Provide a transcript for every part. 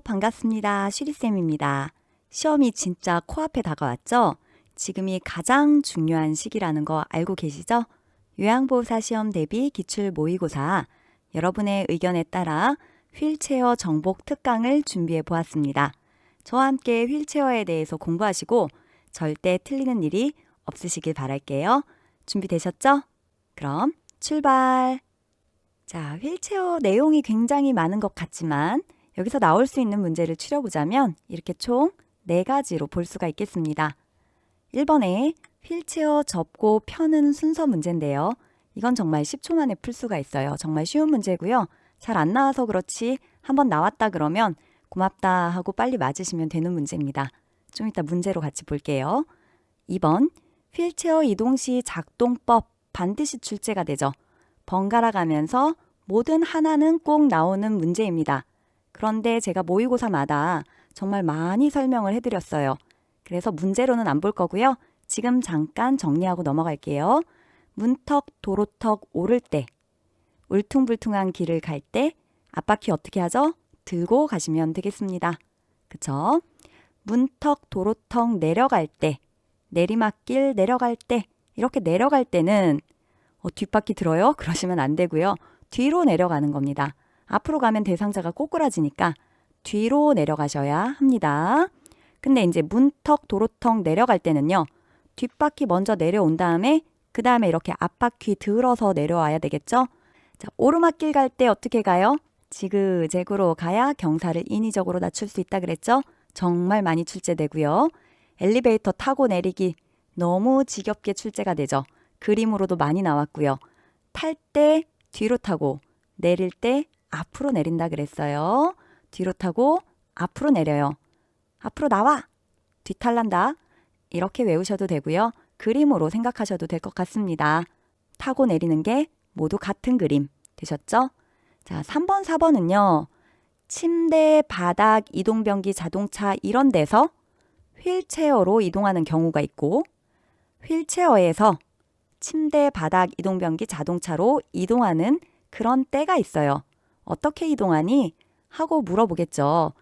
반갑습니다. 쉬리쌤입니다. 시험이 진짜 코앞에 다가왔죠? 지금이 가장 중요한 시기라는 거 알고 계시죠? 요양보호사 시험 대비 기출 모의고사, 여러분의 의견에 따라 휠체어 정복 특강을 준비해 보았습니다. 저와 함께 휠체어에 대해서 공부하시고 절대 틀리는 일이 없으시길 바랄게요. 준비되셨죠? 그럼 출발! 자, 휠체어 내용이 굉장히 많은 것 같지만 여기서 나올 수 있는 문제를 추려보자면 이렇게 총 4가지로 볼 수가 있겠습니다. 1번에 휠체어 접고 펴는 순서 문제인데요. 이건 정말 10초 만에 풀 수가 있어요. 정말 쉬운 문제고요. 잘 안 나와서 그렇지 한번 나왔다 그러면 고맙다 하고 빨리 맞으시면 되는 문제입니다. 좀 이따 문제로 같이 볼게요. 2번, 휠체어 이동 시 작동법 반드시 출제가 되죠. 번갈아 가면서 뭐든 하나는 꼭 나오는 문제입니다. 그런데 제가 모의고사마다 정말 많이 설명을 해드렸어요. 그래서 문제로는 안 볼 거고요. 지금 잠깐 정리하고 넘어갈게요. 문턱, 도로턱 오를 때, 울퉁불퉁한 길을 갈 때 앞바퀴 어떻게 하죠? 들고 가시면 되겠습니다. 그쵸? 문턱, 도로턱 내려갈 때, 내리막길 내려갈 때, 이렇게 내려갈 때는 뒷바퀴 들어요? 그러시면 안 되고요. 뒤로 내려가는 겁니다. 앞으로 가면 대상자가 꼬꾸라지니까 뒤로 내려가셔야 합니다. 근데 이제 문턱, 도로턱 내려갈 때는요. 뒷바퀴 먼저 내려온 다음에 그 다음에 이렇게 앞바퀴 들어서 내려와야 되겠죠? 자, 오르막길 갈 때 어떻게 가요? 지그재그로 가야 경사를 인위적으로 낮출 수 있다 그랬죠? 정말 많이 출제되고요. 엘리베이터 타고 내리기 너무 지겹게 출제가 되죠. 그림으로도 많이 나왔고요. 탈 때 뒤로 타고 내릴 때 앞으로 내린다 그랬어요. 뒤로 타고 앞으로 내려요. 앞으로 나와! 뒤탈난다. 이렇게 외우셔도 되고요. 그림으로 생각하셔도 될 것 같습니다. 타고 내리는 게 모두 같은 그림 되셨죠? 자, 3번, 4번은요. 침대, 바닥, 이동변기, 자동차 이런 데서 휠체어로 이동하는 경우가 있고 휠체어에서 침대, 바닥, 이동변기, 자동차로 이동하는 그런 때가 있어요. 어떻게 이동하니? 하고 물어보겠죠.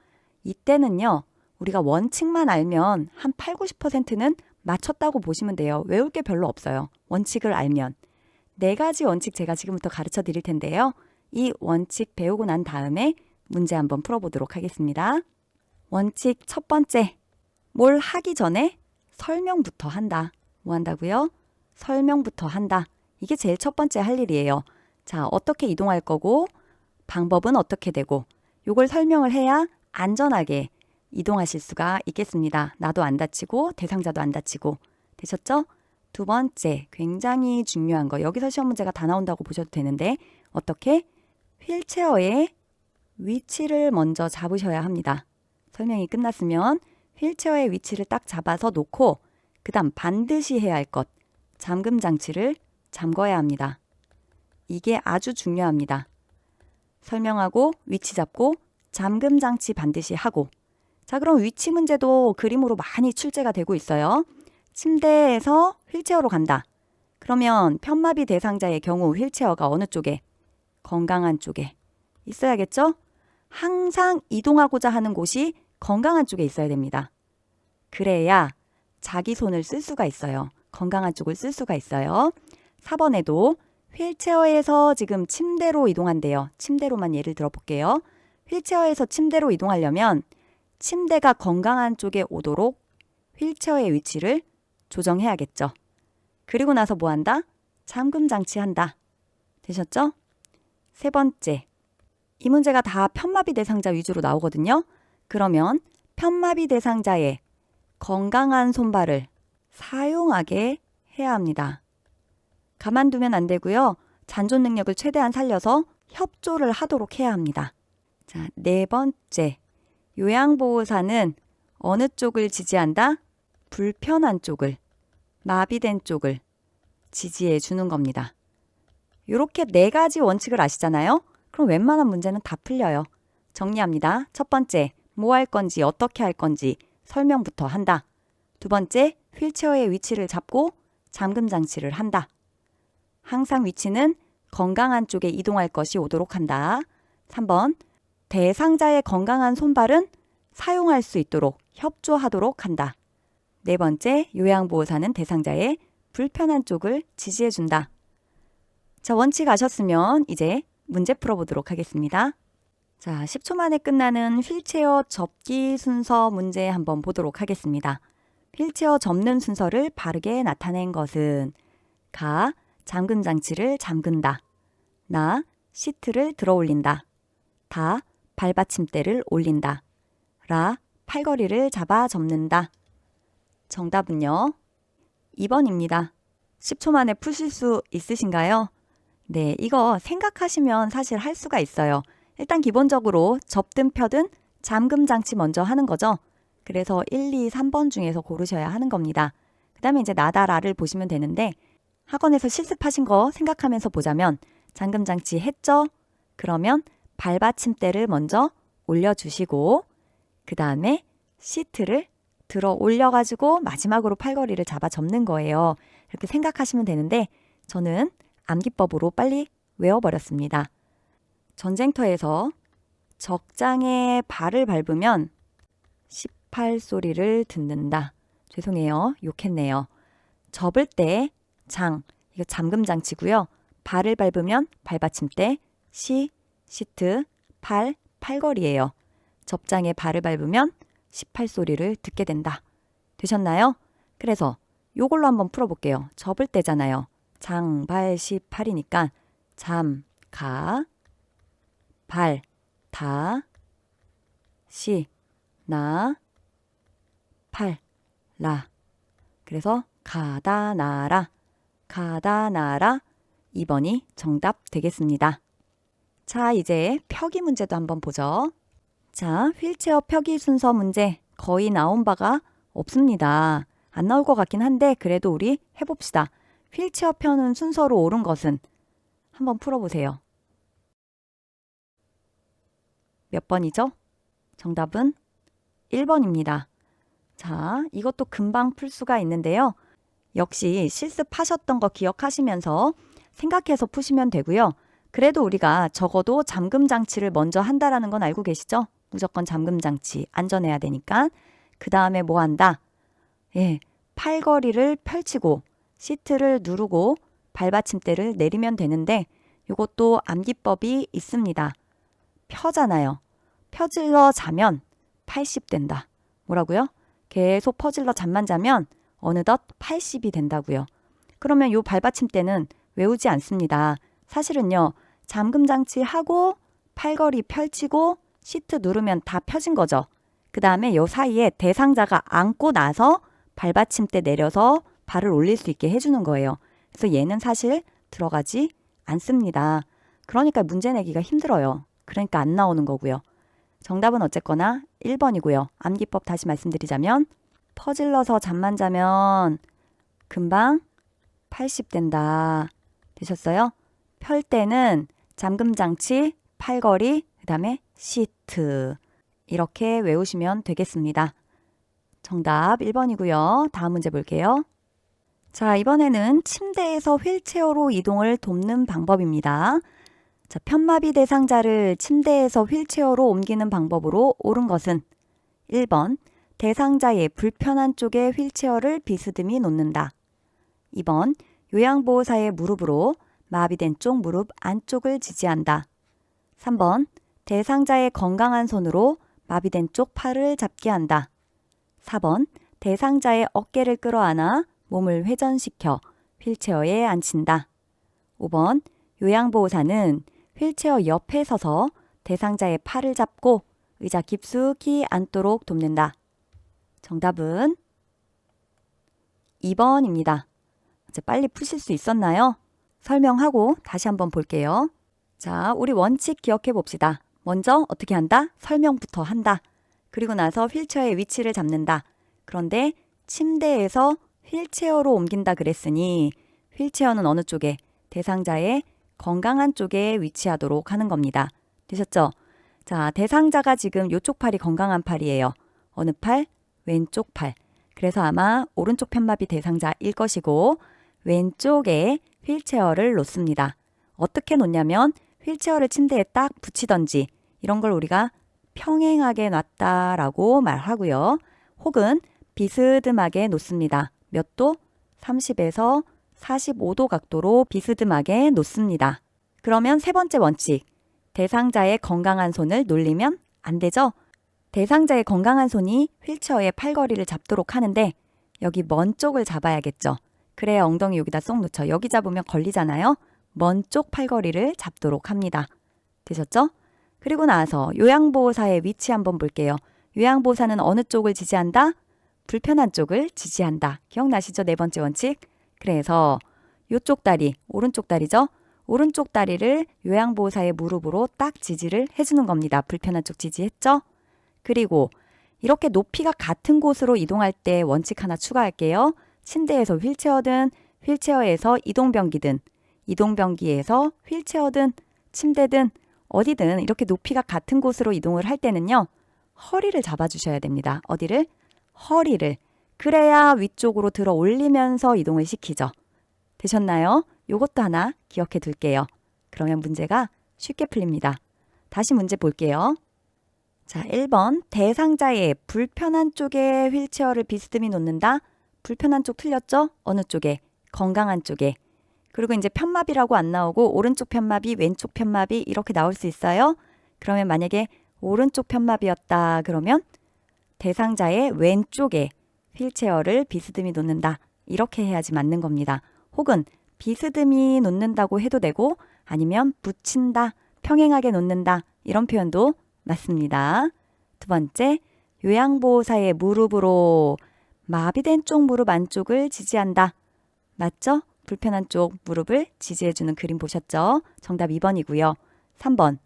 이때는요. 우리가 원칙만 알면 한 8, 90%는 맞췄다고 보시면 돼요. 외울 게 별로 없어요. 원칙을 알면. 4가지 원칙 제가 지금부터 가르쳐 드릴 텐데요. 이 원칙 배우고 난 다음에 문제 한번 풀어보도록 하겠습니다. 원칙 첫 번째. 뭘 하기 전에 설명부터 한다. 뭐 한다고요? 설명부터 한다. 이게 제일 첫 번째 할 일이에요. 자, 어떻게 이동할 거고 방법은 어떻게 되고 요걸 설명을 해야 안전하게 이동하실 수가 있겠습니다. 나도 안 다치고 대상자도 안 다치고. 되셨죠? 두 번째, 굉장히 중요한 거. 여기서 시험 문제가 다 나온다고 보셔도 되는데 어떻게? 휠체어의 위치를 먼저 잡으셔야 합니다. 설명이 끝났으면 휠체어의 위치를 딱 잡아서 놓고 그 다음 반드시 해야 할 것. 잠금 장치를 잠궈야 합니다. 이게 아주 중요합니다. 설명하고 위치 잡고 잠금 장치 반드시 하고. 자, 그럼 위치 문제도 그림으로 많이 출제가 되고 있어요. 침대에서 휠체어로 간다. 그러면 편마비 대상자의 경우 휠체어가 어느 쪽에? 건강한 쪽에 있어야겠죠? 항상 이동하고자 하는 곳이 건강한 쪽에 있어야 됩니다. 그래야 자기 손을 쓸 수가 있어요. 건강한 쪽을 쓸 수가 있어요. 4번에도 휠체어에서 지금 침대로 이동한대요. 침대로만 예를 들어볼게요. 휠체어에서 침대로 이동하려면 침대가 건강한 쪽에 오도록 휠체어의 위치를 조정해야겠죠. 그리고 나서 뭐 한다? 잠금 장치 한다. 되셨죠? 세 번째. 이 문제가 다 편마비 대상자 위주로 나오거든요. 그러면 편마비 대상자의 건강한 손발을 사용하게 해야 합니다. 가만두면 안 되고요. 잔존 능력을 최대한 살려서 협조를 하도록 해야 합니다. 자, 네 번째. 요양보호사는 어느 쪽을 지지한다? 불편한 쪽을, 마비된 쪽을 지지해 주는 겁니다. 이렇게 4가지 원칙을 아시잖아요? 그럼 웬만한 문제는 다 풀려요. 정리합니다. 첫 번째, 뭐 할 건지 어떻게 할 건지 설명부터 한다. 두 번째, 휠체어의 위치를 잡고 잠금 장치를 한다. 항상 위치는 건강한 쪽에 이동할 것이 오도록 한다. 3번, 대상자의 건강한 손발은 사용할 수 있도록 협조하도록 한다. 네 번째, 요양보호사는 대상자의 불편한 쪽을 지지해준다. 자, 원칙 아셨으면 이제 문제 풀어보도록 하겠습니다. 자, 10초 만에 끝나는 휠체어 접기 순서 문제 한번 보도록 하겠습니다. 휠체어 접는 순서를 바르게 나타낸 것은 가, 잠금 장치를 잠근다. 나, 시트를 들어 올린다. 다, 발받침대를 올린다. 라, 팔걸이를 잡아 접는다. 정답은요, 2번입니다. 10초 만에 푸실 수 있으신가요? 네, 이거 생각하시면 사실 할 수가 있어요. 일단 기본적으로 접든 펴든 잠금 장치 먼저 하는 거죠. 그래서 1, 2, 3번 중에서 고르셔야 하는 겁니다. 그 다음에 이제 나다라를 보시면 되는데 학원에서 실습하신 거 생각하면서 보자면 잠금 장치 했죠? 그러면 발받침대를 먼저 올려주시고 그 다음에 시트를 들어 올려가지고 마지막으로 팔걸이를 잡아 접는 거예요. 이렇게 생각하시면 되는데 저는 암기법으로 빨리 외워버렸습니다. 전쟁터에서 적장에 발을 밟으면 18소리를 듣는다. 죄송해요. 욕했네요. 접을 때 장, 이거 잠금 장치고요. 발을 밟으면 발받침대, 시트, 팔걸이예요. 접장에 발을 밟으면 18소리를 듣게 된다. 되셨나요? 그래서 요걸로 한번 풀어볼게요. 접을 때잖아요. 장, 발, 18이니까 잠, 가, 발, 다, 시, 나, 팔, 라. 그래서 가다, 나라, 가다, 나라. 2번이 정답 되겠습니다. 자, 이제 펴기 문제도 한번 보죠. 자, 휠체어 펴기 순서 문제 거의 나온 바가 없습니다. 안 나올 것 같긴 한데 그래도 우리 해봅시다. 휠체어 펴는 순서로 옳은 것은 한번 풀어보세요. 몇 번이죠? 정답은 1번입니다. 자, 이것도 금방 풀 수가 있는데요. 역시 실습하셨던 거 기억하시면서 생각해서 푸시면 되고요. 그래도 우리가 적어도 잠금 장치를 먼저 한다라는 건 알고 계시죠? 무조건 잠금 장치, 안전해야 되니까. 그 다음에 뭐 한다? 예, 팔걸이를 펼치고 시트를 누르고 발받침대를 내리면 되는데 이것도 암기법이 있습니다. 펴잖아요. 펴질러 자면 80 된다. 뭐라고요? 계속 퍼질러 잠만 자면 어느덧 80이 된다고요. 그러면 이 발받침대는 외우지 않습니다. 사실은요. 잠금 장치 하고 팔걸이 펼치고 시트 누르면 다 펴진 거죠. 그 다음에 요 사이에 대상자가 앉고 나서 발받침대 내려서 발을 올릴 수 있게 해주는 거예요. 그래서 얘는 사실 들어가지 않습니다. 그러니까 문제 내기가 힘들어요. 그러니까 안 나오는 거고요. 정답은 어쨌거나 1번이고요. 암기법 다시 말씀드리자면 퍼질러서 잠만 자면 금방 80 된다. 되셨어요? 펼 때는 잠금 장치, 팔걸이, 그 다음에 시트 이렇게 외우시면 되겠습니다. 정답 1번이고요. 다음 문제 볼게요. 자, 이번에는 침대에서 휠체어로 이동을 돕는 방법입니다. 자, 편마비 대상자를 침대에서 휠체어로 옮기는 방법으로 옳은 것은 1번, 대상자의 불편한 쪽에 휠체어를 비스듬히 놓는다. 2번, 요양보호사의 무릎으로 마비된 쪽 무릎 안쪽을 지지한다. 3번, 대상자의 건강한 손으로 마비된 쪽 팔을 잡게 한다. 4번, 대상자의 어깨를 끌어안아 몸을 회전시켜 휠체어에 앉힌다. 5번, 요양보호사는 휠체어 옆에 서서 대상자의 팔을 잡고 의자 깊숙이 앉도록 돕는다. 정답은 2번입니다. 이제 빨리 푸실 수 있었나요? 설명하고 다시 한번 볼게요. 자, 우리 원칙 기억해 봅시다. 먼저 어떻게 한다? 설명부터 한다. 그리고 나서 휠체어의 위치를 잡는다. 그런데 침대에서 휠체어로 옮긴다 그랬으니 휠체어는 어느 쪽에? 대상자의 건강한 쪽에 위치하도록 하는 겁니다. 되셨죠? 자, 대상자가 지금 이쪽 팔이 건강한 팔이에요. 어느 팔? 왼쪽 팔. 그래서 아마 오른쪽 편마비 대상자일 것이고 왼쪽에 휠체어를 놓습니다. 어떻게 놓냐면 휠체어를 침대에 딱 붙이던지 이런 걸 우리가 평행하게 놨다라고 말하고요. 혹은 비스듬하게 놓습니다. 몇 도? 30에서 45도 각도로 비스듬하게 놓습니다. 그러면 세 번째 원칙, 대상자의 건강한 손을 놀리면 안 되죠? 대상자의 건강한 손이 휠체어의 팔걸이를 잡도록 하는데 여기 먼 쪽을 잡아야겠죠. 그래야 엉덩이 여기다 쏙 놓죠. 여기 잡으면 걸리잖아요. 먼 쪽 팔걸이를 잡도록 합니다. 되셨죠? 그리고 나서 요양보호사의 위치 한번 볼게요. 요양보호사는 어느 쪽을 지지한다? 불편한 쪽을 지지한다. 기억나시죠? 네 번째 원칙. 그래서 이쪽 다리, 오른쪽 다리죠? 오른쪽 다리를 요양보호사의 무릎으로 딱 지지를 해주는 겁니다. 불편한 쪽 지지했죠? 그리고 이렇게 높이가 같은 곳으로 이동할 때 원칙 하나 추가할게요. 침대에서 휠체어든 휠체어에서 이동변기든 이동변기에서 휠체어든 침대든 어디든 이렇게 높이가 같은 곳으로 이동을 할 때는요. 허리를 잡아주셔야 됩니다. 어디를? 허리를. 그래야 위쪽으로 들어 올리면서 이동을 시키죠. 되셨나요? 요것도 하나 기억해 둘게요. 그러면 문제가 쉽게 풀립니다. 다시 문제 볼게요. 자, 1번 대상자의 불편한 쪽에 휠체어를 비스듬히 놓는다. 불편한 쪽 틀렸죠? 어느 쪽에? 건강한 쪽에. 그리고 이제 편마비라고 안 나오고 오른쪽 편마비, 왼쪽 편마비 이렇게 나올 수 있어요. 그러면 만약에 오른쪽 편마비였다 그러면 대상자의 왼쪽에 휠체어를 비스듬히 놓는다. 이렇게 해야지 맞는 겁니다. 혹은 비스듬히 놓는다고 해도 되고 아니면 붙인다, 평행하게 놓는다 이런 표현도 맞습니다. 두 번째, 요양보호사의 무릎으로 마비된 쪽 무릎 안쪽을 지지한다. 맞죠? 불편한 쪽 무릎을 지지해주는 그림 보셨죠? 정답 2번이고요. 3번,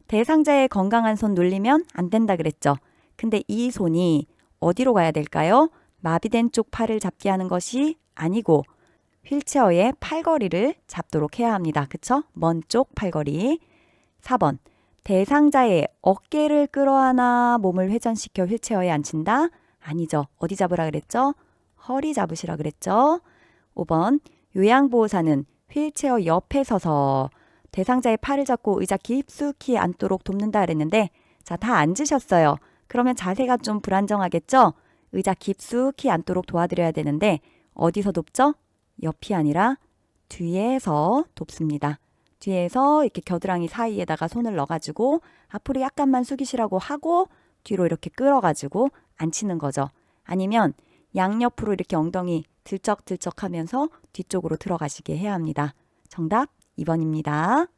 대상자의 건강한 손 놀리면 안 된다 그랬죠? 근데 이 손이 어디로 가야 될까요? 마비된 쪽 팔을 잡게 하는 것이 아니고 휠체어의 팔걸이를 잡도록 해야 합니다. 그쵸? 먼 쪽 팔걸이. 4번, 대상자의 어깨를 끌어안아 몸을 회전시켜 휠체어에 앉힌다? 아니죠. 어디 잡으라 그랬죠? 허리 잡으시라 그랬죠? 5번, 요양보호사는 휠체어 옆에 서서 대상자의 팔을 잡고 의자 깊숙이 앉도록 돕는다 그랬는데 자, 다 앉으셨어요. 그러면 자세가 좀 불안정하겠죠? 의자 깊숙이 앉도록 도와드려야 되는데 어디서 돕죠? 옆이 아니라 뒤에서 돕습니다. 뒤에서 이렇게 겨드랑이 사이에다가 손을 넣어가지고 앞으로 약간만 숙이시라고 하고 뒤로 이렇게 끌어가지고 앉히는 거죠. 아니면 양옆으로 이렇게 엉덩이 들쩍들쩍 하면서 뒤쪽으로 들어가시게 해야 합니다. 정답 2번입니다.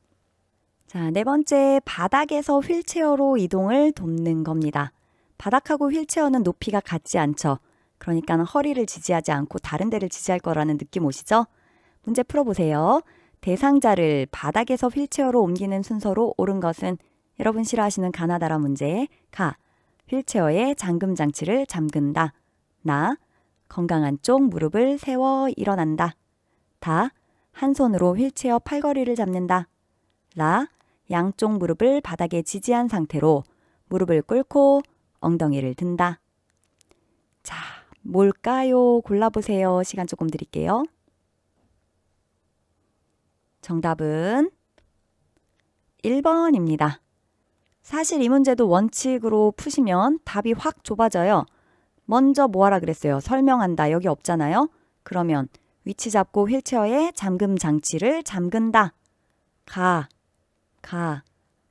자, 네 번째, 바닥에서 휠체어로 이동을 돕는 겁니다. 바닥하고 휠체어는 높이가 같지 않죠. 그러니까 허리를 지지하지 않고 다른 데를 지지할 거라는 느낌 오시죠? 문제 풀어보세요. 대상자를 바닥에서 휠체어로 옮기는 순서로 옳은 것은 여러분 싫어하시는 가나다라 문제. 가. 휠체어의 잠금 장치를 잠근다. 나. 건강한 쪽 무릎을 세워 일어난다. 다. 한 손으로 휠체어 팔걸이를 잡는다. 라. 양쪽 무릎을 바닥에 지지한 상태로 무릎을 꿇고 엉덩이를 든다. 자, 뭘까요? 골라보세요. 시간 조금 드릴게요. 정답은 1번입니다. 사실 이 문제도 원칙으로 푸시면 답이 확 좁아져요. 먼저 뭐 하라 그랬어요? 설명한다. 여기 없잖아요. 그러면 위치 잡고 휠체어에 잠금 장치를 잠근다. 가.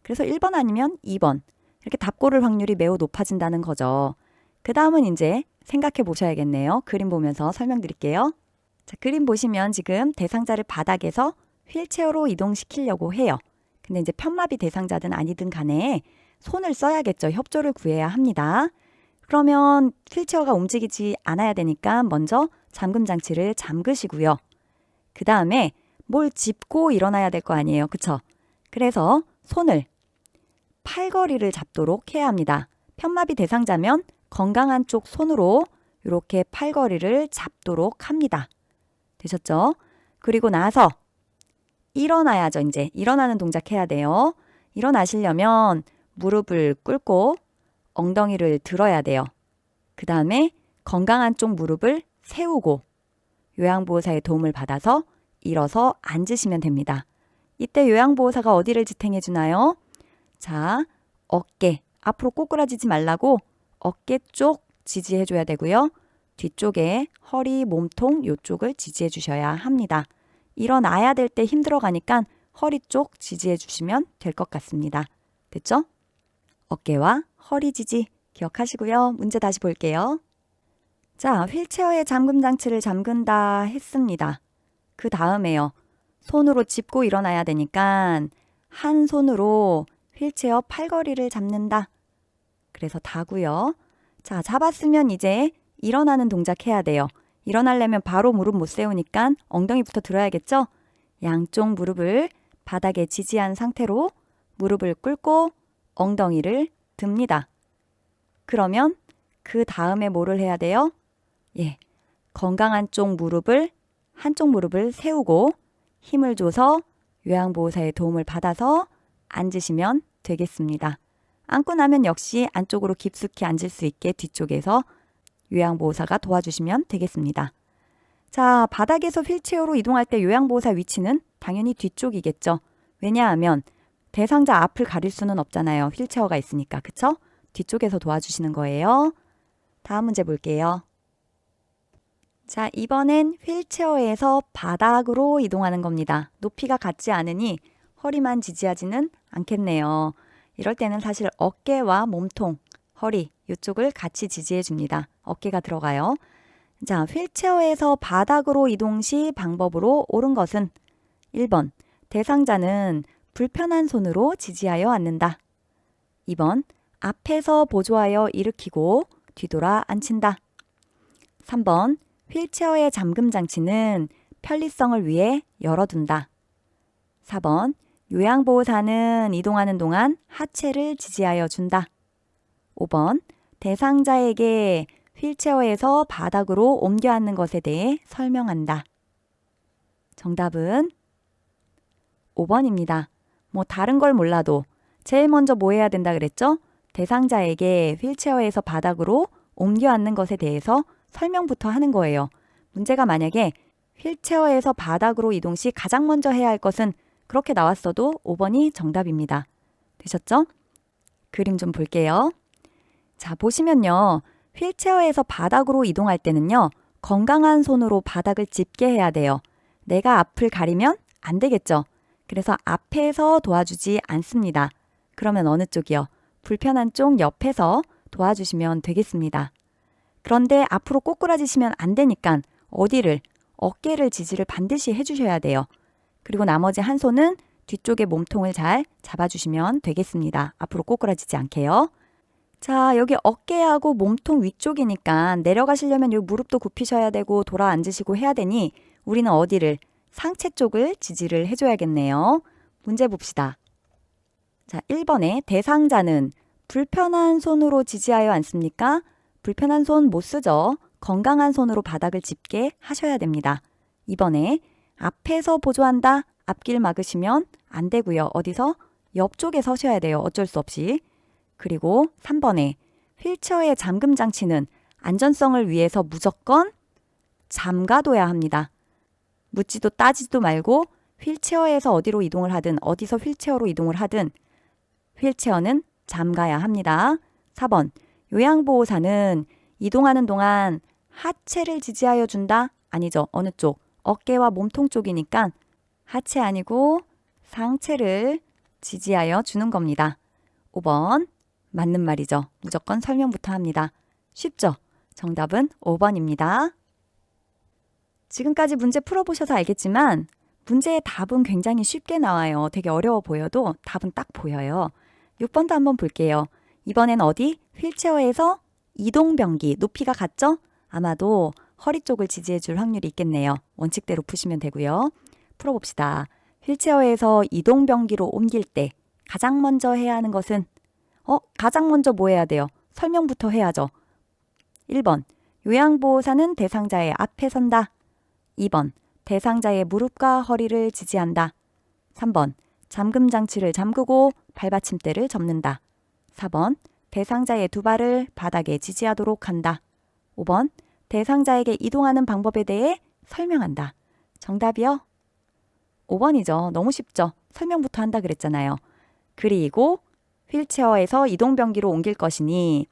그래서 1번 아니면 2번. 이렇게 답 고를 확률이 매우 높아진다는 거죠. 그 다음은 이제 생각해 보셔야겠네요. 그림 보면서 설명드릴게요. 자, 그림 보시면 지금 대상자를 바닥에서 휠체어로 이동시키려고 해요. 근데 이제 편마비 대상자든 아니든 간에 손을 써야겠죠. 협조를 구해야 합니다. 그러면 휠체어가 움직이지 않아야 되니까 먼저 잠금 장치를 잠그시고요. 그 다음에 뭘 짚고 일어나야 될 거 아니에요. 그쵸? 그래서 손을 팔걸이를 잡도록 해야 합니다. 편마비 대상자면 건강한 쪽 손으로 이렇게 팔걸이를 잡도록 합니다. 되셨죠? 그리고 나서 일어나야죠. 이제 일어나는 동작 해야 돼요. 일어나시려면 무릎을 꿇고 엉덩이를 들어야 돼요. 그 다음에 건강한 쪽 무릎을 세우고 요양보호사의 도움을 받아서 일어서 앉으시면 됩니다. 이때 요양보호사가 어디를 지탱해 주나요? 자, 어깨, 앞으로 꼬꾸라지지 말라고 어깨 쪽 지지해 줘야 되고요. 뒤쪽에 허리, 몸통 이쪽을 지지해 주셔야 합니다. 일어나야 될 때 힘들어 가니까 허리 쪽 지지해 주시면 될 것 같습니다. 됐죠? 어깨와 허리 지지 기억하시고요. 문제 다시 볼게요. 자, 휠체어의 잠금 장치를 잠근다 했습니다. 그 다음에요. 손으로 짚고 일어나야 되니까 한 손으로 휠체어 팔걸이를 잡는다. 그래서 다고요. 자, 잡았으면 이제 일어나는 동작 해야 돼요. 일어나려면 바로 무릎 못 세우니까 엉덩이부터 들어야겠죠? 양쪽 무릎을 바닥에 지지한 상태로 무릎을 꿇고 엉덩이를 듭니다. 그러면 그 다음에 뭐를 해야 돼요? 예, 건강한 한쪽 무릎을 세우고 힘을 줘서 요양보호사의 도움을 받아서 앉으시면 되겠습니다. 앉고 나면 역시 안쪽으로 깊숙이 앉을 수 있게 뒤쪽에서 요양보호사가 도와주시면 되겠습니다. 자, 바닥에서 휠체어로 이동할 때 요양보호사 위치는 당연히 뒤쪽이겠죠. 왜냐하면 대상자 앞을 가릴 수는 없잖아요. 휠체어가 있으니까. 그쵸? 뒤쪽에서 도와주시는 거예요. 다음 문제 볼게요. 자, 이번엔 휠체어에서 바닥으로 이동하는 겁니다. 높이가 같지 않으니 허리만 지지하지는 않겠네요. 이럴 때는 사실 어깨와 몸통, 허리 이쪽을 같이 지지해 줍니다. 어깨가 들어가요. 자, 휠체어에서 바닥으로 이동 시 방법으로 옳은 것은 1번, 대상자는 불편한 손으로 지지하여 앉는다. 2번, 앞에서 보조하여 일으키고 뒤돌아 앉힌다. 3번, 휠체어의 잠금 장치는 편리성을 위해 열어둔다. 4번, 요양보호사는 이동하는 동안 하체를 지지하여 준다. 5번, 대상자에게 휠체어에서 바닥으로 옮겨 앉는 것에 대해 설명한다. 정답은 5번입니다. 뭐 다른 걸 몰라도 제일 먼저 뭐 해야 된다 그랬죠? 대상자에게 휠체어에서 바닥으로 옮겨 앉는 것에 대해서 설명부터 하는 거예요. 문제가 만약에 휠체어에서 바닥으로 이동 시 가장 먼저 해야 할 것은 그렇게 나왔어도 5번이 정답입니다. 되셨죠? 그림 좀 볼게요. 자, 보시면요. 휠체어에서 바닥으로 이동할 때는요. 건강한 손으로 바닥을 짚게 해야 돼요. 내가 앞을 가리면 안 되겠죠. 그래서 앞에서 도와주지 않습니다. 그러면 어느 쪽이요? 불편한 쪽 옆에서 도와주시면 되겠습니다. 그런데 앞으로 꼬꾸라지시면 안 되니까 어디를? 어깨를 지지를 반드시 해주셔야 돼요. 그리고 나머지 한 손은 뒤쪽에 몸통을 잘 잡아주시면 되겠습니다. 앞으로 꼬꾸라지지 않게요. 자, 여기 어깨하고 몸통 위쪽이니까 내려가시려면 이 무릎도 굽히셔야 되고 돌아 앉으시고 해야 되니 우리는 어디를? 상체 쪽을 지지를 해줘야겠네요. 문제 봅시다. 자, 1번에 대상자는 불편한 손으로 지지하여 앉습니까? 불편한 손 못 쓰죠. 건강한 손으로 바닥을 짚게 하셔야 됩니다. 2번에 앞에서 보조한다. 앞길 막으시면 안 되고요. 어디서? 옆쪽에 서셔야 돼요. 어쩔 수 없이. 그리고 3번에 휠체어의 잠금 장치는 안전성을 위해서 무조건 잠가둬야 합니다. 묻지도 따지도 말고 휠체어에서 어디로 이동을 하든 어디서 휠체어로 이동을 하든 휠체어는 잠가야 합니다. 4번, 요양보호사는 이동하는 동안 하체를 지지하여 준다? 아니죠. 어느 쪽? 어깨와 몸통 쪽이니까 하체 아니고 상체를 지지하여 주는 겁니다. 5번, 맞는 말이죠. 무조건 설명부터 합니다. 쉽죠? 정답은 5번입니다. 지금까지 문제 풀어보셔서 알겠지만 문제의 답은 굉장히 쉽게 나와요. 되게 어려워 보여도 답은 딱 보여요. 6번도 한번 볼게요. 이번엔 어디? 휠체어에서 이동변기, 높이가 같죠? 아마도 허리 쪽을 지지해 줄 확률이 있겠네요. 원칙대로 푸시면 되고요. 풀어봅시다. 휠체어에서 이동변기로 옮길 때 가장 먼저 해야 하는 것은 가장 먼저 뭐 해야 돼요? 설명부터 해야죠. 1번, 요양보호사는 대상자의 앞에 선다. 2번, 대상자의 무릎과 허리를 지지한다. 3번, 잠금 장치를 잠그고 발받침대를 접는다. 4번, 대상자의 두 발을 바닥에 지지하도록 한다. 5번, 대상자에게 이동하는 방법에 대해 설명한다. 정답이요? 5번이죠. 너무 쉽죠? 설명부터 한다 그랬잖아요. 그리고 휠체어에서 이동변기로 옮길 것이니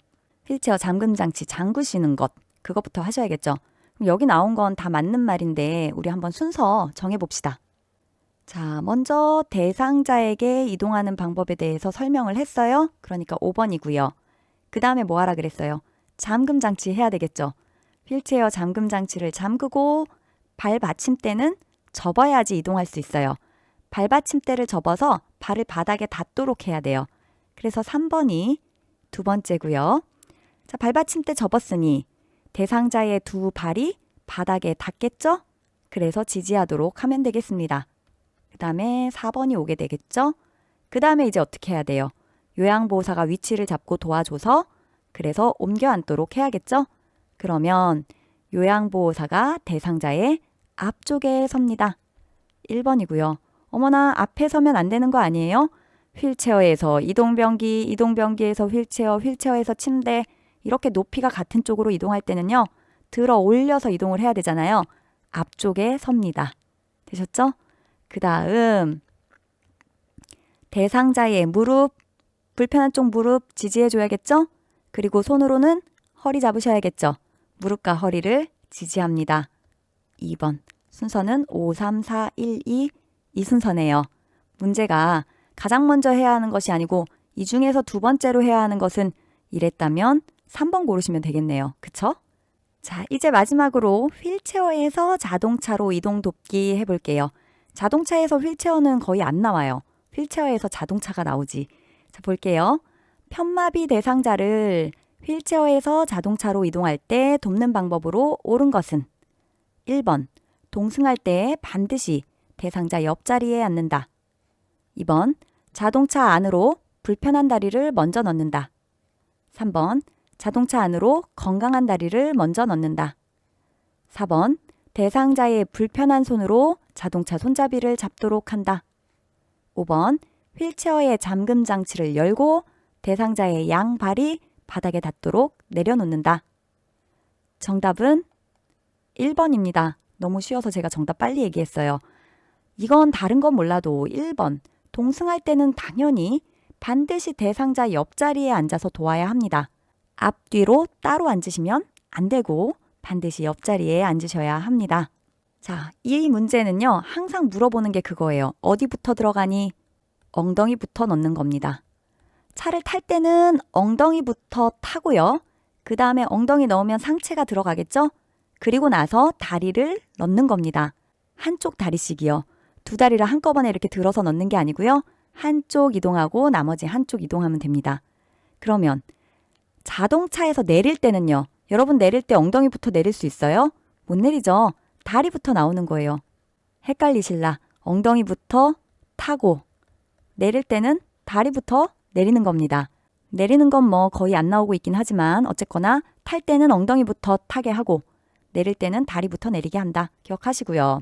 휠체어 잠금장치 잠그시는 것 그것부터 하셔야겠죠. 그럼 여기 나온 건 다 맞는 말인데 우리 한번 순서 정해봅시다. 자, 먼저 대상자에게 이동하는 방법에 대해서 설명을 했어요. 그러니까 5번이고요. 그 다음에 뭐 하라 그랬어요? 잠금장치 해야 되겠죠. 휠체어 잠금장치를 잠그고 발 받침대는 접어야지 이동할 수 있어요. 발 받침대를 접어서 발을 바닥에 닿도록 해야 돼요. 그래서 3번이 두 번째고요. 자, 발 받침대 접었으니 대상자의 두 발이 바닥에 닿겠죠? 그래서 지지하도록 하면 되겠습니다. 그 다음에 4번이 오게 되겠죠? 그 다음에 이제 어떻게 해야 돼요? 요양보호사가 위치를 잡고 도와줘서 그래서 옮겨 앉도록 해야겠죠? 그러면 요양보호사가 대상자의 앞쪽에 섭니다. 1번이고요. 어머나 앞에 서면 안 되는 거 아니에요? 휠체어에서 이동변기, 이동변기에서 휠체어, 휠체어에서 침대 이렇게 높이가 같은 쪽으로 이동할 때는요. 들어 올려서 이동을 해야 되잖아요. 앞쪽에 섭니다. 되셨죠? 그 다음 대상자의 무릎, 불편한 쪽 무릎 지지해 줘야겠죠? 그리고 손으로는 허리 잡으셔야겠죠? 무릎과 허리를 지지합니다. 2번 순서는 5, 3, 4, 1, 2 이 순서네요. 문제가 가장 먼저 해야 하는 것이 아니고 이 중에서 두 번째로 해야 하는 것은 이랬다면 3번 고르시면 되겠네요. 그쵸? 자, 이제 마지막으로 휠체어에서 자동차로 이동 돕기 해볼게요. 자동차에서 휠체어는 거의 안 나와요. 휠체어에서 자동차가 나오지. 자, 볼게요. 편마비 대상자를 휠체어에서 자동차로 이동할 때 돕는 방법으로 옳은 것은 1번, 동승할 때 반드시 대상자 옆자리에 앉는다. 2번, 자동차 안으로 불편한 다리를 먼저 넣는다. 3번, 자동차 안으로 건강한 다리를 먼저 넣는다. 4번, 대상자의 불편한 손으로 자동차 손잡이를 잡도록 한다. 5번, 휠체어의 잠금 장치를 열고 대상자의 양발이 바닥에 닿도록 내려놓는다. 정답은 1번입니다. 너무 쉬워서 제가 정답 빨리 얘기했어요. 이건 다른 건 몰라도 1번, 동승할 때는 당연히 반드시 대상자 옆자리에 앉아서 도와야 합니다. 앞뒤로 따로 앉으시면 안 되고 반드시 옆자리에 앉으셔야 합니다. 자, 이 문제는요. 항상 물어보는 게 그거예요. 어디부터 들어가니? 엉덩이부터 넣는 겁니다. 차를 탈 때는 엉덩이부터 타고요. 그 다음에 엉덩이 넣으면 상체가 들어가겠죠? 그리고 나서 다리를 넣는 겁니다. 한쪽 다리씩이요. 두 다리를 한꺼번에 이렇게 들어서 넣는 게 아니고요. 한쪽 이동하고 나머지 한쪽 이동하면 됩니다. 그러면 자동차에서 내릴 때는요. 여러분 내릴 때 엉덩이부터 내릴 수 있어요? 못 내리죠. 다리부터 나오는 거예요. 헷갈리실라. 엉덩이부터 타고 내릴 때는 다리부터 내리는 겁니다. 내리는 건 뭐 거의 안 나오고 있긴 하지만 어쨌거나 탈 때는 엉덩이부터 타게 하고 내릴 때는 다리부터 내리게 한다. 기억하시고요.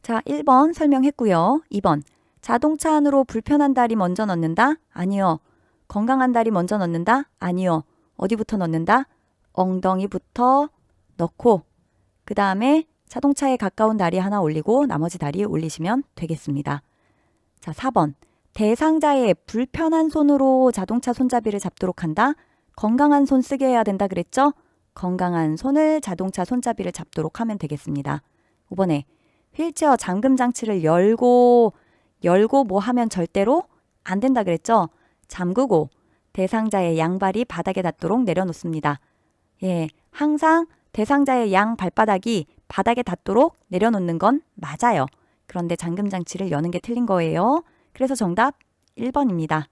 자, 1번 설명했고요. 2번 자동차 안으로 불편한 다리 먼저 넣는다? 아니요. 건강한 다리 먼저 넣는다? 아니요. 어디부터 넣는다? 엉덩이부터 넣고 그 다음에 자동차에 가까운 다리 하나 올리고 나머지 다리 올리시면 되겠습니다. 자, 4번 대상자의 불편한 손으로 자동차 손잡이를 잡도록 한다? 건강한 손 쓰게 해야 된다 그랬죠? 건강한 손을 자동차 손잡이를 잡도록 하면 되겠습니다. 5번에 휠체어 잠금 장치를 열고 뭐 하면 절대로 안 된다 그랬죠? 잠그고 대상자의 양발이 바닥에 닿도록 내려놓습니다. 예, 항상 대상자의 양 발바닥이 바닥에 닿도록 내려놓는 건 맞아요. 그런데 잠금 장치를 여는 게 틀린 거예요. 그래서 정답 1번입니다.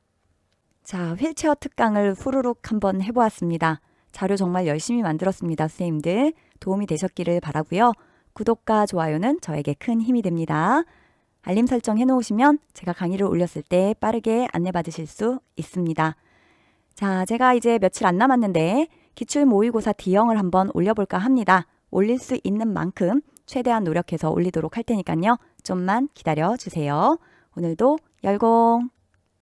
자, 휠체어 특강을 후루룩 한번 해보았습니다. 자료 정말 열심히 만들었습니다. 선생님들 도움이 되셨기를 바라고요. 구독과 좋아요는 저에게 큰 힘이 됩니다. 알림 설정 해놓으시면 제가 강의를 올렸을 때 빠르게 안내받으실 수 있습니다. 자, 제가 이제 며칠 안 남았는데 기출 모의고사 D형을 한번 올려볼까 합니다. 올릴 수 있는 만큼 최대한 노력해서 올리도록 할 테니까요. 좀만 기다려 주세요. 오늘도 열공!